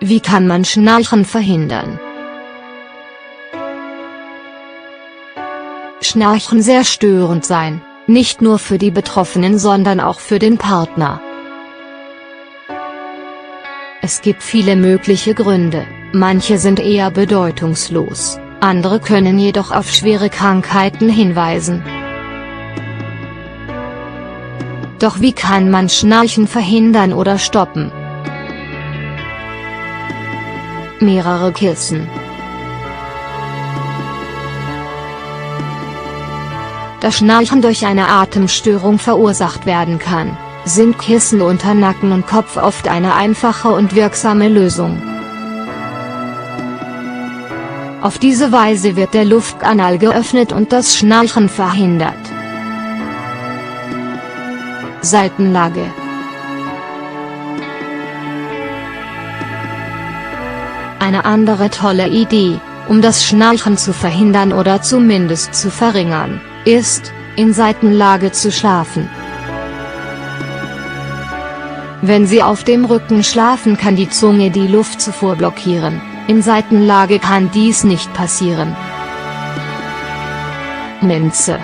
Wie kann man Schnarchen verhindern? Schnarchen sehr störend sein, nicht nur für die Betroffenen, sondern auch für den Partner. Es gibt viele mögliche Gründe, manche sind eher bedeutungslos, andere können jedoch auf schwere Krankheiten hinweisen. Doch wie kann man Schnarchen verhindern oder stoppen? Mehrere Kissen. Da Schnarchen durch eine Atemstörung verursacht werden kann, sind Kissen unter Nacken und Kopf oft eine einfache und wirksame Lösung. Auf diese Weise wird der Luftkanal geöffnet und das Schnarchen verhindert. Seitenlage. Eine andere tolle Idee, um das Schnarchen zu verhindern oder zumindest zu verringern, ist, in Seitenlage zu schlafen. Wenn Sie auf dem Rücken schlafen, kann die Zunge die Luftzufuhr blockieren, in Seitenlage kann dies nicht passieren. Minze.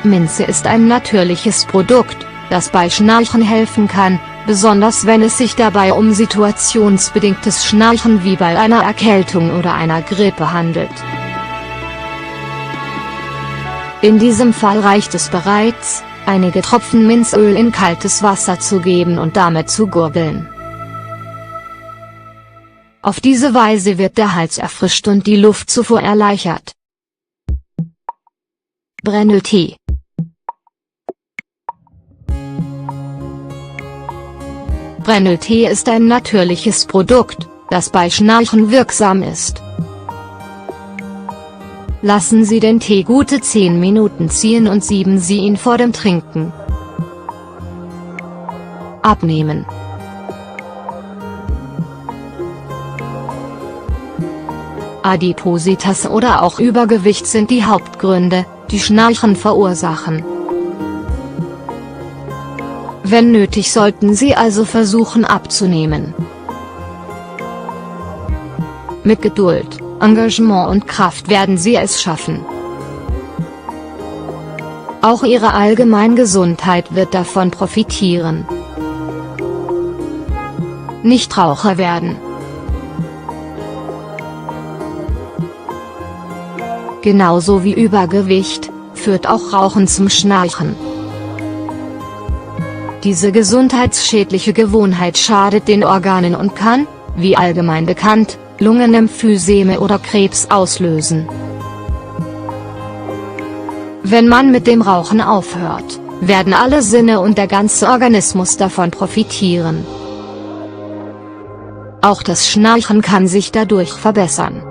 Minze ist ein natürliches Produkt, das bei Schnarchen helfen kann, besonders wenn es sich dabei um situationsbedingtes Schnarchen wie bei einer Erkältung oder einer Grippe handelt. In diesem Fall reicht es bereits, einige Tropfen Minzöl in kaltes Wasser zu geben und damit zu gurgeln. Auf diese Weise wird der Hals erfrischt und die Luftzufuhr erleichtert. Brenneltee. Brenneltee ist ein natürliches Produkt, das bei Schnarchen wirksam ist. Lassen Sie den Tee gute 10 Minuten ziehen und sieben Sie ihn vor dem Trinken. Abnehmen. Adipositas oder auch Übergewicht sind die Hauptgründe, die Schnarchen verursachen. Wenn nötig, sollten Sie also versuchen abzunehmen. Mit Geduld, Engagement und Kraft werden Sie es schaffen. Auch Ihre Allgemeingesundheit wird davon profitieren. Nichtraucher werden. Genauso wie Übergewicht, führt auch Rauchen zum Schnarchen. Diese gesundheitsschädliche Gewohnheit schadet den Organen und kann, wie allgemein bekannt, Lungenemphyseme oder Krebs auslösen. Wenn man mit dem Rauchen aufhört, werden alle Sinne und der ganze Organismus davon profitieren. Auch das Schnarchen kann sich dadurch verbessern.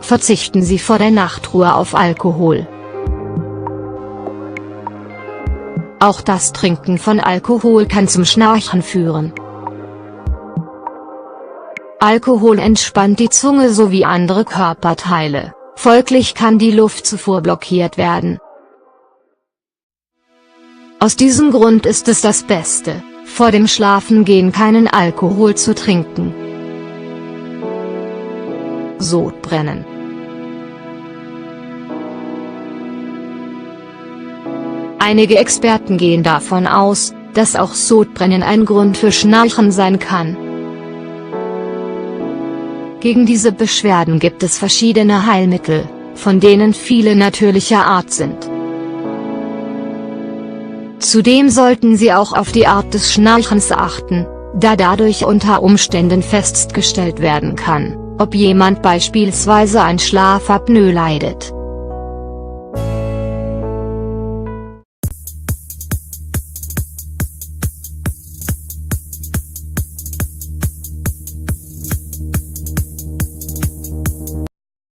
Verzichten Sie vor der Nachtruhe auf Alkohol. Auch das Trinken von Alkohol kann zum Schnarchen führen. Alkohol entspannt die Zunge sowie andere Körperteile, folglich kann die Luftzufuhr blockiert werden. Aus diesem Grund ist es das Beste, vor dem Schlafengehen keinen Alkohol zu trinken. Sodbrennen. Einige Experten gehen davon aus, dass auch Sodbrennen ein Grund für Schnarchen sein kann. Gegen diese Beschwerden gibt es verschiedene Heilmittel, von denen viele natürlicher Art sind. Zudem sollten Sie auch auf die Art des Schnarchens achten, da dadurch unter Umständen festgestellt werden kann, ob jemand beispielsweise an Schlafapnoe leidet.